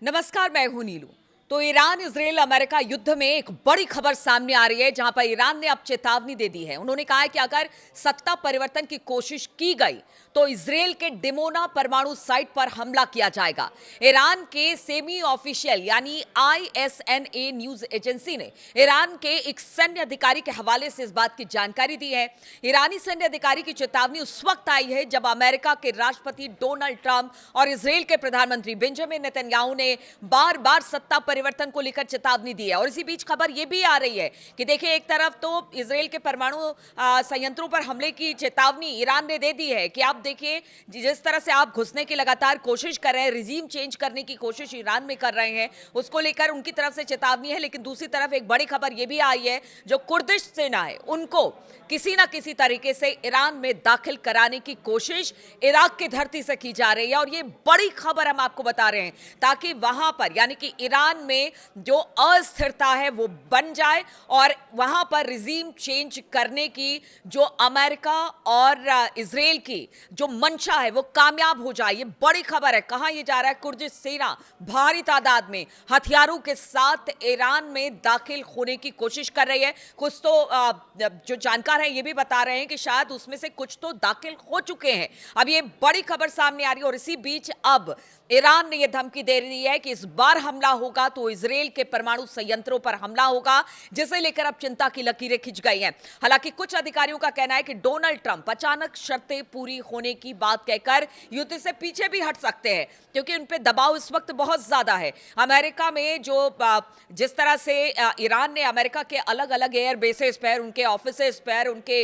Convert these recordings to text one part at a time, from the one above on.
नमस्कार, मैं हूं नीलू। तो ईरान इजराइल अमेरिका युद्ध में एक बड़ी खबर सामने आ रही है, जहां पर ईरान ने अब चेतावनी दे दी है। उन्होंने कहा है कि अगर सत्ता परिवर्तन की कोशिश की गई तो इजराइल के डिमोना परमाणु साइट पर हमला किया जाएगा। ईरान के सेमी ऑफिशियल यानी आईएसएनए न्यूज एजेंसी ने ईरान के एक सैन्य अधिकारी के हवाले से इस बात की जानकारी दी है। ईरानी सैन्य अधिकारी की चेतावनी उस वक्त आई है जब अमेरिका के राष्ट्रपति डोनाल्ड ट्रंप और इजराइल के प्रधानमंत्री बेंजामिन नेतन्याहू ने बार बार सत्ता परिवर्तन को लेकर चेतावनी दी है। और इसी बीच खबर यह भी आ रही है कि देखिए, एक तरफ तो इजराइल के परमाणु संयंत्रों पर हमले की चेतावनी ईरान ने दे दी है कि आप देखिए, जिस तरह से आप घुसने की लगातार कोशिश कर रहे हैं, रिजीम चेंज करने की कोशिश ईरान में कर रहे हैं, उसको लेकर उनकी तरफ से चेतावनी है। लेकिन दूसरी तरफ एक बड़ी खबर यह भी आई है, जो कुर्दिश सेना है उनको किसी ना किसी तरीके से ईरान में दाखिल कराने की कोशिश इराक की धरती से की जा रही है। और ये बड़ी खबर हम आपको बता रहे हैं ताकि वहां पर यानी कि ईरान में जो अस्थिरता है वो बन जाए और वहां पर रिजीम चेंज करने की जो अमेरिका और इजराइल की जो मंशा है वो कामयाब हो जाए। ये बड़ी खबर है। कहां ये जा रहा है? कुर्दिश सेना भारी तादाद में हथियारों के साथ ईरान में दाखिल होने की कोशिश कर रही है। कुछ तो जो जानकार हैं ये भी बता रहे हैं कि शायद उसमें से कुछ तो दाखिल हो चुके हैं। अब ये बड़ी खबर सामने आ रही है और इसी बीच अब ईरान ने यह धमकी दे दी है कि इस बार हमला होगा तो इजराइल के परमाणु संयंत्रों पर हमला होगा, जिसे लेकर अब चिंता की लकीरें खिंच गई हैं। हालांकि कुछ अधिकारियों का कहना है कि डोनाल्ड ट्रंप अचानक शर्तें पूरी होने की बात कहकर युद्ध से पीछे भी हट सकते हैं, क्योंकि उन पर दबाव इस वक्त बहुत ज्यादा है। अमेरिका में जो जिस तरह से ईरान ने अमेरिका के अलग अलग एयर बेसेस पर, उनके ऑफिसेस पर, उनके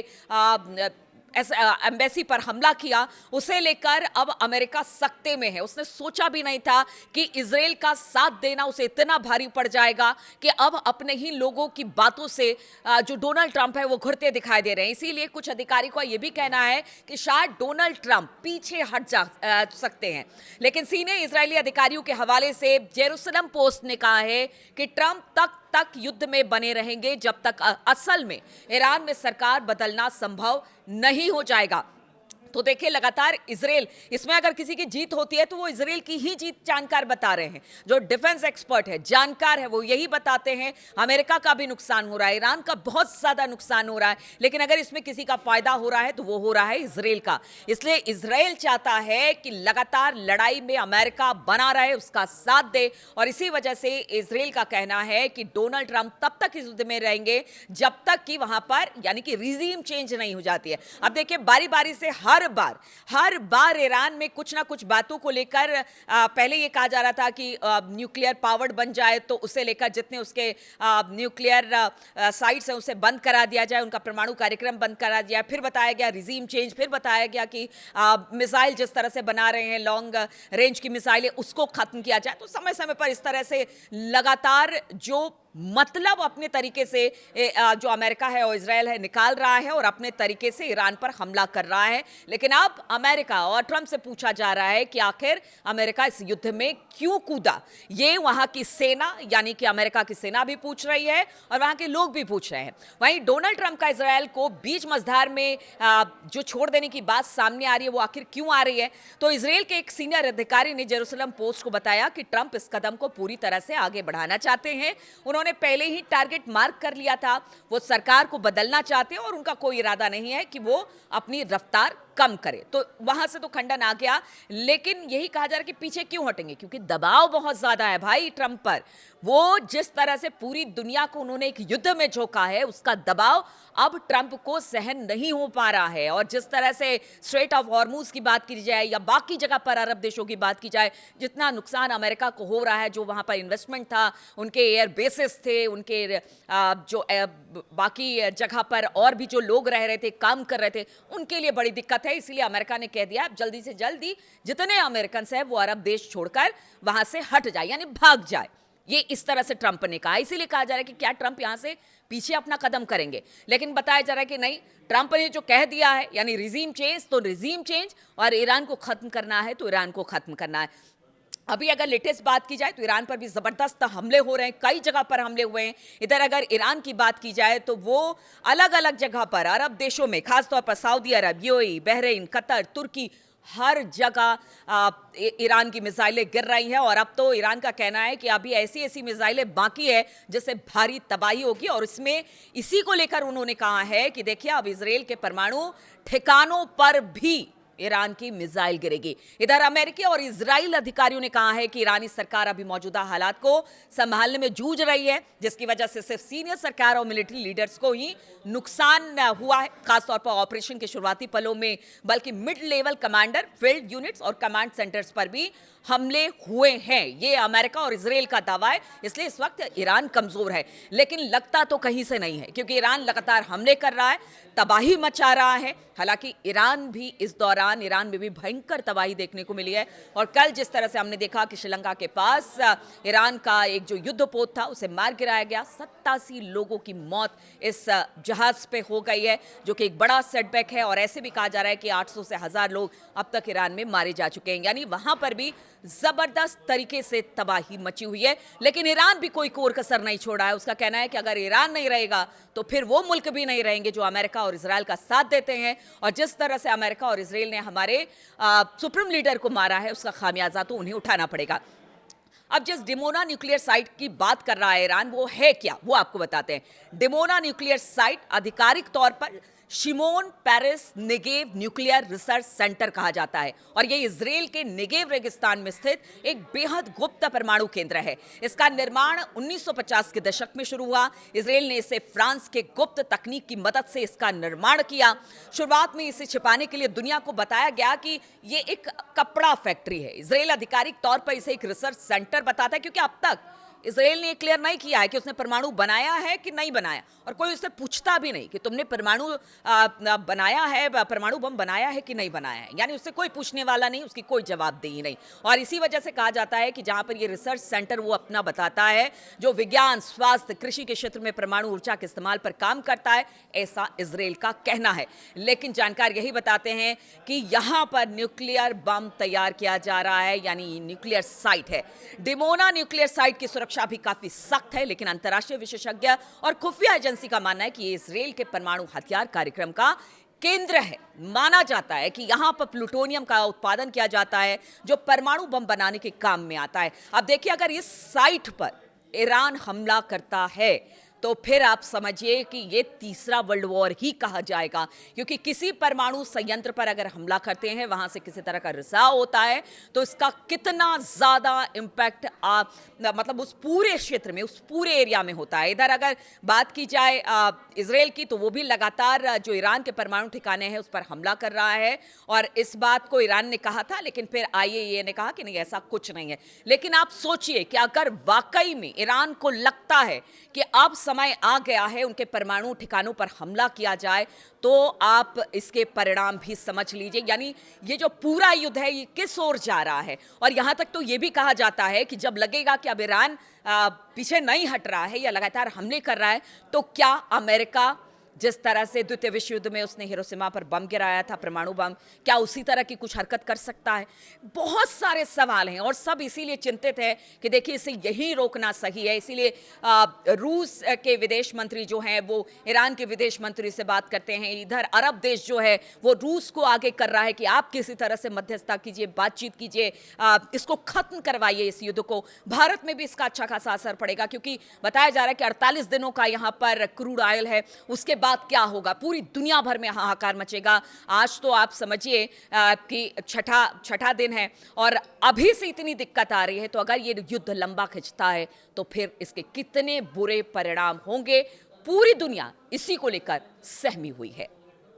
एम्बेसी पर हमला किया, उसे लेकर अब अमेरिका सख्ते में है। उसने सोचा भी नहीं था कि इजराइल का साथ देना उसे इतना भारी पड़ जाएगा कि अब अपने ही लोगों की बातों से जो डोनाल्ड ट्रंप है वो घुरते दिखाई दे रहे हैं। इसीलिए कुछ अधिकारी का यह भी कहना है कि शायद डोनाल्ड ट्रंप पीछे हट जा सकते हैं। लेकिन सीनियर इजरायली अधिकारियों के हवाले से जेरूसलम पोस्ट ने कहा है कि ट्रंप तक युद्ध में बने रहेंगे जब तक असल में ईरान में सरकार बदलना संभव नहीं हो जाएगा। तो देखिए, लगातार इजराइल, इसमें अगर किसी की जीत होती है तो वो इजराइल की ही जीत जानकार बता रहे हैं। जो डिफेंस एक्सपर्ट है, जानकार है, वो यही बताते हैं अमेरिका का भी नुकसान हो रहा है, ईरान का बहुत ज्यादा नुकसान हो रहा है, लेकिन अगर इसमें किसी का फायदा हो रहा है तो वो हो रहा है इजराइल का। इसलिए इजराइल चाहता है कि लगातार लड़ाई में अमेरिका बना रहे, उसका साथ दे। और इसी वजह से इजराइल का कहना है कि डोनाल्ड ट्रंप तब तक इस युद्ध में रहेंगे जब तक कि वहां पर यानी कि रिजीम चेंज नहीं हो जाती है। अब देखिए, बारी बारी से हर बार ईरान में कुछ ना कुछ बातों को लेकर पहले ये कहा जा रहा था कि न्यूक्लियर पावर्ड बन जाए तो उसे लेकर जितने उसके न्यूक्लियर साइट्स हैं उसे बंद करा दिया जाए, उनका परमाणु कार्यक्रम बंद करा दिया। फिर बताया गया रिजीम चेंज, फिर बताया गया कि मिसाइल जिस तरह से बना रहे हैं, लॉन्ग रेंज की मिसाइलें, उसको खत्म किया जाए। तो समय समय पर इस तरह से लगातार जो मतलब अपने तरीके से जो अमेरिका है और इजराइल है निकाल रहा है और अपने तरीके से ईरान पर हमला कर रहा है। लेकिन अब अमेरिका और ट्रंप से पूछा जा रहा है कि आखिर अमेरिका इस युद्ध में क्यों कूदा। ये वहां की सेना यानी कि अमेरिका की सेना भी पूछ रही है और वहां के लोग भी पूछ रहे हैं। वहीं डोनाल्ड ट्रंप का इजराइल को बीच मझधार में जो छोड़ देने की बात सामने आ रही है, वो आखिर क्यों आ रही है? तो इजराइल के एक सीनियर अधिकारी ने जेरूसलम पोस्ट को बताया कि ट्रंप इस कदम को पूरी तरह से आगे बढ़ाना चाहते हैं। उन्होंने पहले ही टारगेट मार्क कर लिया था, वो सरकार को बदलना चाहते हैं और उनका कोई इरादा नहीं है कि वो अपनी रफ्तार कम करे। तो वहां से तो खंडन आ गया, लेकिन यही कहा जा रहा है कि पीछे क्यों हटेंगे, क्योंकि दबाव बहुत ज्यादा है भाई ट्रंप पर। वो जिस तरह से पूरी दुनिया को उन्होंने एक युद्ध में झोंका है, उसका दबाव अब ट्रंप को सहन नहीं हो पा रहा है। और जिस तरह से स्ट्रेट ऑफ हॉर्मुज की बात की जाए या बाकी जगह पर अरब देशों की बात की जाए, जितना नुकसान अमेरिका को हो रहा है, जो वहां पर इन्वेस्टमेंट था, उनके एयर बेसिस थे, उनके जो बाकी जगह पर और भी जो लोग रह रहे थे, काम कर रहे थे, उनके लिए बड़ी दिक्कत है। इसलिए अमेरिका ने कह दिया जल्दी से जल्दी जितने अमेरिकन हैं वो अरब देश छोड़कर वहां से हट जाए, यानी भाग जाए। ये इस तरह से ट्रंप ने कहा। इसीलिए कहा जा रहा है कि क्या ट्रंप यहां से पीछे अपना कदम करेंगे, लेकिन बताया जा रहा है कि नहीं, ट्रंप ने जो कह दिया है यानी रिजीम चेंज तो रिजीम चेंज, और ईरान को खत्म करना है तो ईरान को खत्म करना है। अभी अगर लेटेस्ट बात की जाए तो ईरान पर भी जबरदस्त हमले हो रहे हैं, कई जगह पर हमले हुए हैं। इधर अगर ईरान की बात की जाए तो वो अलग अलग जगह पर अरब देशों में, खासतौर पर सऊदी अरब, यूएई, बहरीन, कतर, तुर्की, हर जगह ईरान की मिसाइलें गिर रही हैं और अब तो ईरान का कहना है कि अभी ऐसी ऐसी मिसाइलें बाकी है जिससे भारी तबाही होगी। और इसमें इसी को लेकर उन्होंने कहा है कि देखिए अब इजराइल के परमाणु ठिकानों पर भी ईरान की मिसाइल गिरेगी। इधर अमेरिकी और इजराइल अधिकारियों ने कहा है कि ईरानी सरकार अभी मौजूदा हालात को संभालने में जूझ रही है, जिसकी वजह से सिर्फ सीनियर सरकार और मिलिट्री लीडर्स को ही नुकसान हुआ है, खासतौर पर ऑपरेशन के शुरुआती पलों में, बल्कि mid level commander, field units और कमांड सेंटर्स पर भी हमले हुए हैं। ये अमेरिका और इजराइल का दावा है, इसलिए इस वक्त ईरान कमजोर है, लेकिन लगता तो कहीं से नहीं है, क्योंकि ईरान लगातार हमले कर रहा है, तबाही मचा रहा है। हालांकि ईरान भी इस दौरान, ईरान में भी भयंकर तबाही देखने को मिली है। और कल जिस तरह से हमने देखा कि श्रीलंका के पास ईरान का एक जो युद्धपोत था उसे मार गिराया गया, 87 लोगों की मौत इस जहाज पे हो गई है, जो कि एक बड़ा सेटबैक है। और ऐसे भी कहा जा रहा है कि 800 से 1000 लोग अब तक ईरान में मारे जा चुके हैं, यानी वहां पर भी जबरदस्त तरीके से तबाही मची हुई है। लेकिन ईरान भी कोई कोर कसर नहीं छोड़ा है। उसका कहना है कि अगर ईरान नहीं रहेगा तो फिर वो मुल्क भी नहीं रहेंगे जो अमेरिका और इजराइल का साथ देते हैं। और जिस तरह से अमेरिका और इजराइल ने हमारे सुप्रीम लीडर को मारा है, उसका खामियाजा तो उन्हें उठाना पड़ेगा। अब जिस डिमोना न्यूक्लियर साइट की बात कर रहा है ईरान, वो है क्या, वो आपको बताते हैं। डिमोना न्यूक्लियर साइट आधिकारिक तौर पर Shimon Peres Negev nuclear research centre कहा जाता है, और ये इजराइल के नेगेव रेगिस्तान में स्थित एक बेहद गुप्त परमाणु केंद्र है। इसका निर्माण 1950 के दशक में शुरू हुआ। इजराइल ने इसे फ्रांस के गुप्त तकनीक की मदद से इसका निर्माण किया। शुरुआत में इसे छिपाने के लिए दुनिया को बताया गया कि ये एक कपड़ा फैक्ट्री है। इजराइल आधिकारिक तौर पर इसे एक रिसर्च सेंटर बताता है, क्योंकि अब तक इजराइल ने क्लियर नहीं किया है कि उसने परमाणु बनाया है कि नहीं बनाया, और कोई उससे पूछता भी नहीं कि तुमने परमाणु बनाया है, परमाणु बम बनाया है कि नहीं बनाया है। यानी उससे कोई पूछने वाला नहीं, उसकी कोई जवाबदेही नहीं। और इसी वजह से कहा जाता है कि जहां पर ये रिसर्च सेंटर वो अपना बताता है, जो विज्ञान, स्वास्थ्य, कृषि के क्षेत्र में परमाणु ऊर्जा के इस्तेमाल पर काम करता है, ऐसा इजराइल का कहना है। लेकिन जानकार यही बताते हैं कि यहां पर न्यूक्लियर बम तैयार किया जा रहा है, यानी न्यूक्लियर साइट है। डिमोना न्यूक्लियर साइट की सुरक्षा भी काफी सख्त है, लेकिन अंतर्राष्ट्रीय विशेषज्ञ और खुफिया एजेंसी का मानना है कि ये इजराइल के परमाणु हथियार कार्यक्रम का केंद्र है। माना जाता है कि यहां पर प्लूटोनियम का उत्पादन किया जाता है, जो परमाणु बम बनाने के काम में आता है। अब देखिए, अगर इस साइट पर ईरान हमला करता है तो फिर आप समझिए कि ये तीसरा वर्ल्ड वॉर ही कहा जाएगा, क्योंकि किसी परमाणु संयंत्र पर अगर हमला करते हैं, वहां से किसी तरह का रिसाव होता है, तो इसका कितना ज्यादा इंपैक्ट मतलब उस पूरे क्षेत्र में, उस पूरे एरिया में होता है। इधर अगर बात की जाए इजराइल की, तो वो भी लगातार जो ईरान के परमाणु ठिकाने हैं उस पर हमला कर रहा है, और इस बात को ईरान ने कहा था, लेकिन फिर IAEA ने कहा कि नहीं, ऐसा कुछ नहीं है। लेकिन आप सोचिए कि अगर वाकई में ईरान को लगता है कि अब समय आ गया है उनके परमाणु ठिकानों पर हमला किया जाए, तो आप इसके परिणाम भी समझ लीजिए। यानी ये जो पूरा युद्ध है, ये किस ओर जा रहा है। और यहां तक तो ये भी कहा जाता है कि जब लगेगा कि अब ईरान पीछे नहीं हट रहा है या लगातार हमले कर रहा है, तो क्या अमेरिका, जिस तरह से द्वितीय विश्व युद्ध में उसने हिरोशिमा पर बम गिराया था, परमाणु बम, क्या उसी तरह की कुछ हरकत कर सकता है? बहुत सारे सवाल हैं, और सब इसीलिए चिंतित है कि देखिए इसे यही रोकना सही है। इसीलिए रूस के विदेश मंत्री जो हैं वो ईरान के विदेश मंत्री से बात करते हैं। इधर अरब देश जो है वो रूस को आगे कर रहा है कि आप किसी तरह से मध्यस्थता कीजिए, बातचीत कीजिए, इसको खत्म करवाइए इस युद्ध को। भारत में भी इसका अच्छा खासा असर पड़ेगा, क्योंकि बताया जा रहा है कि 48 दिनों का यहाँ पर क्रूड ऑयल है, उसके बाद क्या होगा, पूरी दुनिया भर में हाहाकार मचेगा। आज तो आप समझिए कि छठा दिन है और अभी से इतनी दिक्कत आ रही है, तो अगर ये युद्ध लंबा खिंचता है तो फिर इसके कितने बुरे परिणाम होंगे। पूरी दुनिया इसी को लेकर सहमी हुई है।